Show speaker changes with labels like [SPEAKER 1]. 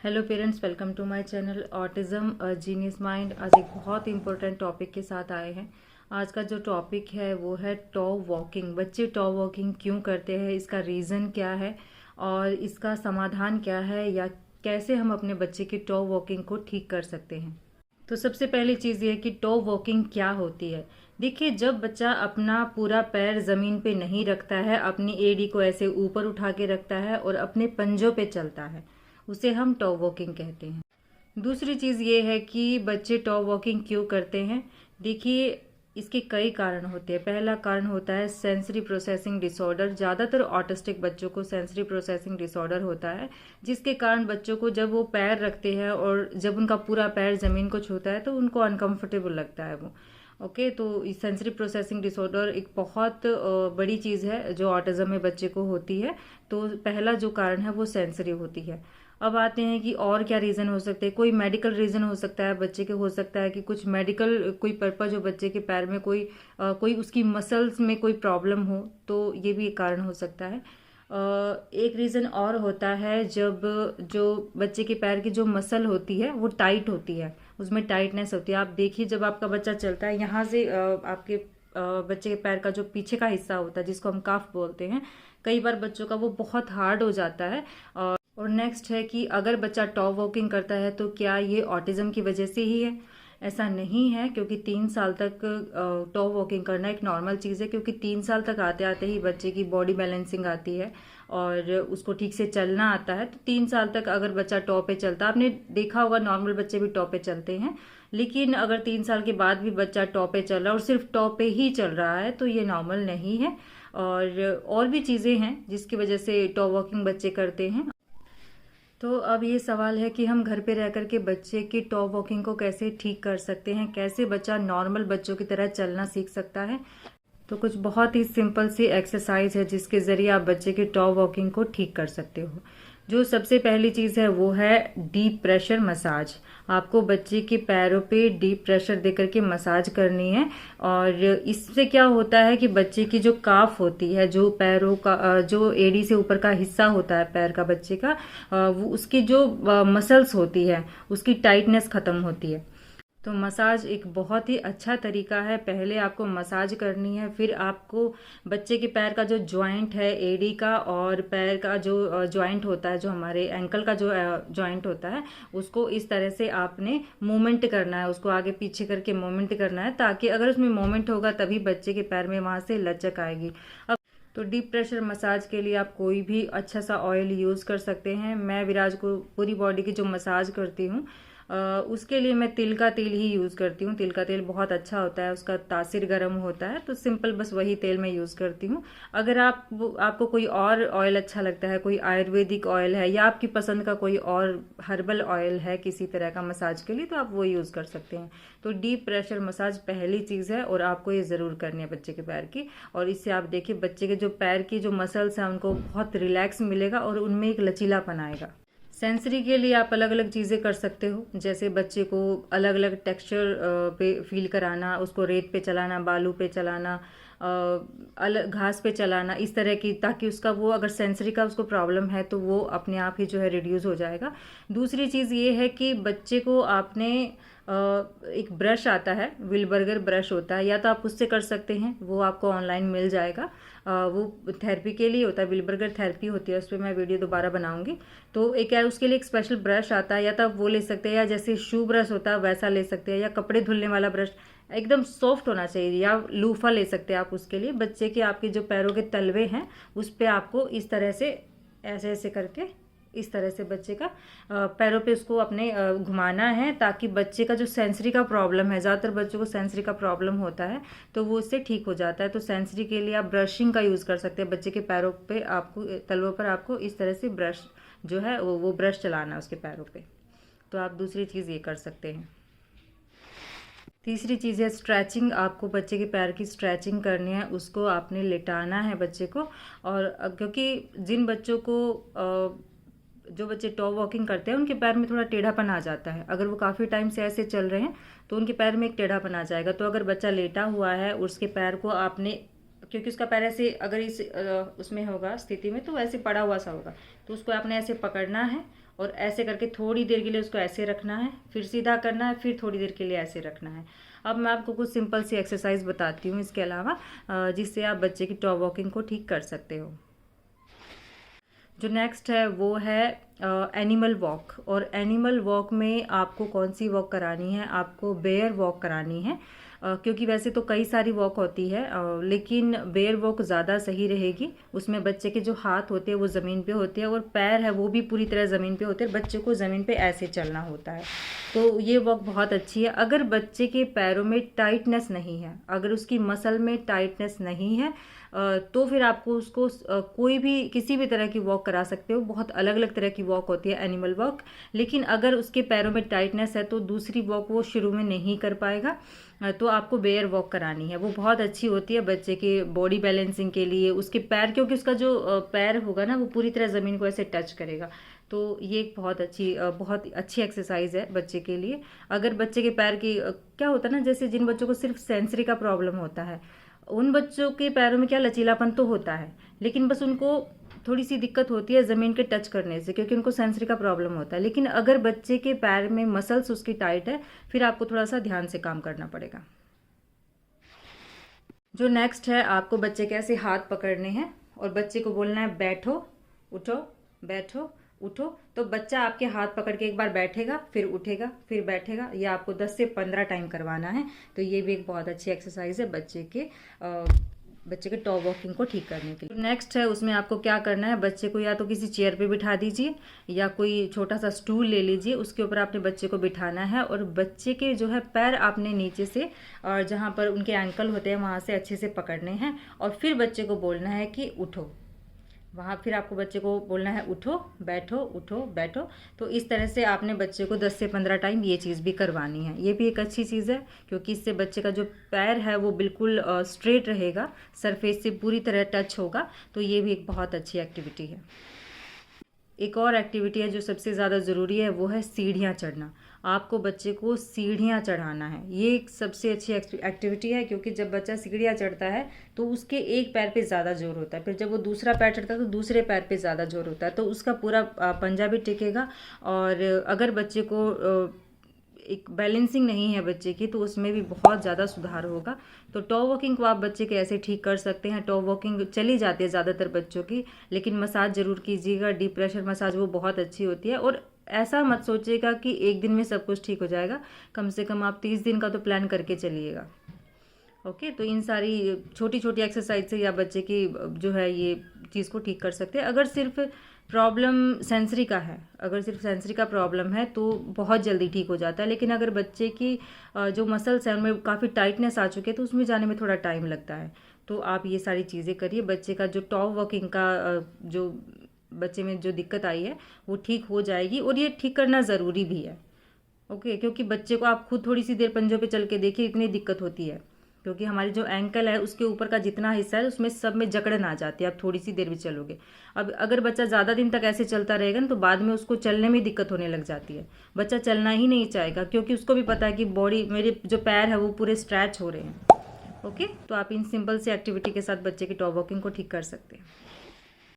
[SPEAKER 1] Hello parents, welcome to my channel autism genius mind. आज एक बहुत इंपॉर्टेंट टॉपिक के साथ आए हैं। आज का जो टॉपिक है वो है टॉ वॉकिंग। बच्चे टॉ वॉकिंग क्यों करते हैं, इसका रीज़न क्या है और इसका समाधान क्या है, या कैसे हम अपने बच्चे की टॉ वॉकिंग को ठीक कर सकते हैं। तो सबसे पहली चीज़ ये है कि टॉ वॉकिंग क्या होती है। देखिए, जब बच्चा अपना पूरा पैर ज़मीन पे नहीं रखता है, अपनी एड़ी को ऐसे ऊपर उठा के रखता है और अपने पंजों पे चलता है, उसे हम टॉ वॉकिंग कहते हैं। दूसरी चीज़ ये है कि बच्चे टॉ वॉकिंग क्यों करते हैं। देखिए, इसके कई कारण होते हैं। पहला कारण होता है सेंसरी प्रोसेसिंग डिसऑर्डर। ज़्यादातर ऑटिस्टिक बच्चों को सेंसरी प्रोसेसिंग डिसऑर्डर होता है, जिसके कारण बच्चों को जब वो पैर रखते हैं और जब उनका पूरा पैर ज़मीन को छूता है तो उनको अनकंफर्टेबल लगता है वो। ओके, तो इस सेंसरी प्रोसेसिंग डिसऑर्डर एक बहुत बड़ी चीज़ है जो ऑटिज्म में बच्चे को होती है। तो पहला जो कारण है वो सेंसरी होती है। अब आते हैं कि और क्या रीज़न हो सकते हैं। कोई मेडिकल रीज़न हो सकता है बच्चे के, हो सकता है कि कुछ मेडिकल कोई पर्पज हो बच्चे के पैर में, कोई उसकी मसल्स में कोई प्रॉब्लम हो, तो ये भी एक कारण हो सकता है। एक रीज़न और होता है जब जो बच्चे के पैर की जो मसल होती है वो टाइट होती है, उसमें टाइटनेस होती है। आप देखिए, जब आपका बच्चा चलता है, यहाँ से आपके बच्चे के पैर का जो पीछे का हिस्सा होता है जिसको हम काफ बोलते हैं, कई बार बच्चों का वो बहुत हार्ड हो जाता है। और नेक्स्ट है कि अगर बच्चा टॉ वॉकिंग करता है तो क्या ये ऑटिज्म की वजह से ही है। ऐसा नहीं है, क्योंकि 3 साल तक टॉ वॉकिंग करना एक नॉर्मल चीज़ है, क्योंकि 3 साल तक आते आते ही बच्चे की बॉडी बैलेंसिंग आती है और उसको ठीक से चलना आता है। तो 3 साल तक अगर बच्चा टॉ पे चलता, आपने देखा होगा नॉर्मल बच्चे भी टॉ पे चलते हैं, लेकिन अगर 3 साल के बाद भी बच्चा टॉ पे चल रहा है और सिर्फ टॉ पे ही चल रहा है तो ये नॉर्मल नहीं है। और भी चीज़ें हैं जिसकी वजह से टॉ वॉकिंग बच्चे करते हैं। तो अब ये सवाल है कि हम घर पे रह कर के बच्चे की टॉ वॉकिंग को कैसे ठीक कर सकते हैं, कैसे बच्चा नॉर्मल बच्चों की तरह चलना सीख सकता है। तो कुछ बहुत ही सिंपल सी एक्सरसाइज है जिसके ज़रिए आप बच्चे की टॉ वॉकिंग को ठीक कर सकते हो। जो सबसे पहली चीज़ है वो है डीप प्रेशर मसाज। आपको बच्चे के पैरों पे डीप प्रेशर दे करके मसाज करनी है। और इससे क्या होता है कि बच्चे की जो काफ होती है, जो पैरों का जो एड़ी से ऊपर का हिस्सा होता है पैर का बच्चे का, वो उसकी जो मसल्स होती है उसकी टाइटनेस खत्म होती है। तो मसाज एक बहुत ही अच्छा तरीका है। पहले आपको मसाज करनी है, फिर आपको बच्चे के पैर का जो जॉइंट है एड़ी का और पैर का जो जॉइंट होता है, जो हमारे एंकल का जो जॉइंट होता है, उसको इस तरह से आपने मूवमेंट करना है, उसको आगे पीछे करके मूवमेंट करना है, ताकि अगर उसमें मूवमेंट होगा तभी बच्चे के पैर में वहां से लचक आएगी। अब तो डीप प्रेशर मसाज के लिए आप कोई भी अच्छा सा ऑयल यूज़ कर सकते हैं। मैं विराज को पूरी बॉडी की जो मसाज करती हूँ, उसके लिए मैं तिल का तेल ही यूज़ करती हूँ। तिल का तेल बहुत अच्छा होता है, उसका तासीर गर्म होता है, तो सिंपल बस वही तेल मैं यूज़ करती हूँ। अगर आपको कोई और ऑयल अच्छा लगता है, कोई आयुर्वेदिक ऑयल है या आपकी पसंद का कोई और हर्बल ऑयल है किसी तरह का मसाज के लिए, तो आप वो यूज़ कर सकते हैं। तो डीप प्रेशर मसाज पहली चीज़ है और आपको ये ज़रूर करनी है बच्चे के पैर की। और इससे आप देखिए बच्चे के जो पैर की जो मसल्स हैं उनको बहुत रिलैक्स मिलेगा और उनमें एक लचीलापन आएगा। सेंसरी के लिए आप अलग अलग चीज़ें कर सकते हो, जैसे बच्चे को अलग अलग टेक्सचर पे फील कराना, उसको रेत पे चलाना, बालू पे चलाना, अलग घास पे चलाना, इस तरह की, ताकि उसका वो अगर सेंसरी का उसको प्रॉब्लम है तो वो अपने आप ही जो है रिड्यूस हो जाएगा। दूसरी चीज़ ये है कि बच्चे को आपने एक ब्रश आता है, विलबर्गर ब्रश होता है, या तो आप उससे कर सकते हैं, वो आपको ऑनलाइन मिल जाएगा। वो थेरेपी के लिए होता है, विलबर्गर थेरेपी होती है, उस पर मैं वीडियो दोबारा बनाऊंगी। तो एक है, उसके लिए एक स्पेशल ब्रश आता है, या तो आप वो ले सकते हैं, या जैसे शू ब्रश होता है वैसा ले सकते हैं, या कपड़े धुलने वाला ब्रश एकदम सॉफ्ट होना चाहिए, या लूफा ले सकते हैं आप उसके लिए। बच्चे के आपके जो पैरों के तलवे हैं उस पर आपको इस तरह से ऐसे ऐसे करके, इस तरह से बच्चे का पैरों पे उसको अपने घुमाना है, ताकि बच्चे का जो सेंसरी का प्रॉब्लम है, ज़्यादातर बच्चों को सेंसरी का प्रॉब्लम होता है, तो वो उससे ठीक हो जाता है। तो सेंसरी के लिए आप ब्रशिंग का यूज़ कर सकते हैं। बच्चे के पैरों पे आपको, तलवों पर आपको इस तरह से ब्रश जो है वो ब्रश चलाना है उसके पैरों पे। तो आप दूसरी चीज़ ये कर सकते हैं। तीसरी चीज़ है स्ट्रेचिंग। आपको बच्चे के पैर की स्ट्रेचिंग करनी है, उसको आपने लेटाना है बच्चे को। और क्योंकि जिन बच्चों को जो बच्चे टॉ वॉकिंग करते हैं उनके पैर में थोड़ा टेढ़ापन आ जाता है, अगर वो काफ़ी टाइम से ऐसे चल रहे हैं तो उनके पैर में एक टेढ़ापन आ जाएगा। तो अगर बच्चा लेटा हुआ है, उसके पैर को आपने, क्योंकि उसका पैर ऐसे अगर इस उसमें होगा स्थिति में, तो ऐसे पड़ा हुआ सा होगा, तो उसको आपने ऐसे पकड़ना है और ऐसे करके थोड़ी देर के लिए उसको ऐसे रखना है, फिर सीधा करना है, फिर थोड़ी देर के लिए ऐसे रखना है। अब मैं आपको कुछ सिंपल सी एक्सरसाइज बताती हूँ इसके अलावा, जिससे आप बच्चे की टॉ वॉकिंग को ठीक कर सकते हो। जो नेक्स्ट है वो है एनिमल वॉक। और एनिमल वॉक में आपको कौन सी वॉक करानी है? आपको बेयर वॉक करानी है, क्योंकि वैसे तो कई सारी वॉक होती है, लेकिन बेयर वॉक ज़्यादा सही रहेगी। उसमें बच्चे के जो हाथ होते हैं वो ज़मीन पे होते हैं और पैर है वो भी पूरी तरह ज़मीन पे होते हैं। बच्चे को ज़मीन पे ऐसे चलना होता है, तो ये वॉक बहुत अच्छी है। अगर बच्चे के पैरों में टाइटनेस नहीं है, अगर उसकी मसल में टाइटनेस नहीं है, तो फिर आपको उसको कोई भी किसी भी तरह की वॉक करा सकते हो। बहुत अलग अलग तरह की वॉक होती है एनिमल वॉक, लेकिन अगर उसके पैरों में टाइटनेस है तो दूसरी वॉक वो शुरू में नहीं कर पाएगा, तो आपको बेयर वॉक करानी है। वो बहुत अच्छी होती है बच्चे के बॉडी बैलेंसिंग के लिए। उसके पैर, क्योंकि उसका जो पैर होगा ना वो पूरी तरह ज़मीन को ऐसे टच करेगा, तो ये एक बहुत अच्छी एक्सरसाइज है बच्चे के लिए। अगर बच्चे के पैर की क्या होता है ना, जैसे जिन बच्चों को सिर्फ सेंसरी का प्रॉब्लम होता है, उन बच्चों के पैरों में क्या लचीलापन तो होता है, लेकिन बस उनको थोड़ी सी दिक्कत होती है ज़मीन के टच करने से, क्योंकि उनको सेंसरी का प्रॉब्लम होता है। लेकिन अगर बच्चे के पैर में मसल्स उसकी टाइट है, फिर आपको थोड़ा सा ध्यान से काम करना पड़ेगा। जो नेक्स्ट है, आपको बच्चे के ऐसे हाथ पकड़ने हैं और बच्चे को बोलना है बैठो उठो बैठो उठो। तो बच्चा आपके हाथ पकड़ के एक बार बैठेगा, फिर उठेगा, फिर बैठेगा। ये आपको 10 से 15 टाइम करवाना है। तो ये भी एक बहुत अच्छी एक्सरसाइज है बच्चे के टॉ वॉकिंग को ठीक करने के लिए। नेक्स्ट है, उसमें आपको क्या करना है, बच्चे को या तो किसी चेयर पे बिठा दीजिए या कोई छोटा सा स्टूल ले लीजिए, उसके ऊपर आपने बच्चे को बिठाना है और बच्चे के जो है पैर आपने नीचे से और जहाँ पर उनके एंकल होते हैं वहाँ से अच्छे से पकड़ने हैं और फिर बच्चे को बोलना है कि उठो। वहाँ फिर आपको बच्चे को बोलना है उठो बैठो। तो इस तरह से आपने बच्चे को 10 से 15 टाइम ये चीज़ भी करवानी है। ये भी एक अच्छी चीज़ है, क्योंकि इससे बच्चे का जो पैर है वो बिल्कुल स्ट्रेट रहेगा, सरफेस से पूरी तरह टच होगा। तो ये भी एक बहुत अच्छी एक्टिविटी है। एक और एक्टिविटी है जो सबसे ज़्यादा ज़रूरी है, वो है सीढ़ियाँ चढ़ना। आपको बच्चे को सीढ़ियाँ चढ़ाना है। ये एक सबसे अच्छी एक्टिविटी है, क्योंकि जब बच्चा सीढ़ियाँ चढ़ता है तो उसके एक पैर पे ज़्यादा जोर होता है, फिर जब वो दूसरा पैर चढ़ता है तो दूसरे पैर पे ज़्यादा जोर होता है, तो उसका पूरा पंजा भी टिकेगा। और अगर बच्चे को एक बैलेंसिंग नहीं है बच्चे की, तो उसमें भी बहुत ज़्यादा सुधार होगा। तो टॉ वॉकिंग को आप बच्चे के ऐसे ठीक कर सकते हैं। टॉ वॉकिंग चली जाती है ज़्यादातर बच्चों की, लेकिन मसाज ज़रूर कीजिएगा। डीप प्रेशर मसाज वो बहुत अच्छी होती है। और ऐसा मत सोचिएगा कि एक दिन में सब कुछ ठीक हो जाएगा, कम से कम आप 30 दिन का तो प्लान करके चलिएगा। ओके, तो इन सारी छोटी छोटी एक्सरसाइज से या बच्चे की जो है ये चीज़ को ठीक कर सकते हैं। अगर सिर्फ प्रॉब्लम सेंसरी का है, अगर सिर्फ सेंसरी का प्रॉब्लम है तो बहुत जल्दी ठीक हो जाता है। लेकिन अगर बच्चे की जो मसल्स हैं उनमें काफ़ी टाइटनेस आ चुकी है तो उसमें जाने में थोड़ा टाइम लगता है। तो आप ये सारी चीज़ें करिए। बच्चे का जो टॉ वॉकिंग का जो बच्चे में जो दिक्कत आई है वो ठीक हो जाएगी, और ये ठीक करना ज़रूरी भी है। ओके, क्योंकि बच्चे को आप खुद थोड़ी सी देर पंजों पे चल के देखिए, इतनी दिक्कत होती है, क्योंकि हमारी जो एंकल है उसके ऊपर का जितना हिस्सा है उसमें सब में जकड़न आ जाती है। आप थोड़ी सी देर भी चलोगे, अब अगर बच्चा ज़्यादा दिन तक ऐसे चलता रहेगा ना तो बाद में उसको चलने में दिक्कत होने लग जाती है। बच्चा चलना ही नहीं चाहेगा, क्योंकि उसको भी पता है कि बॉडी, मेरे जो पैर है वो पूरे स्ट्रेच हो रहे हैं। ओके, तो आप इन सिंपल सी एक्टिविटी के साथ बच्चे की टॉ वॉकिंग को ठीक कर सकते हैं।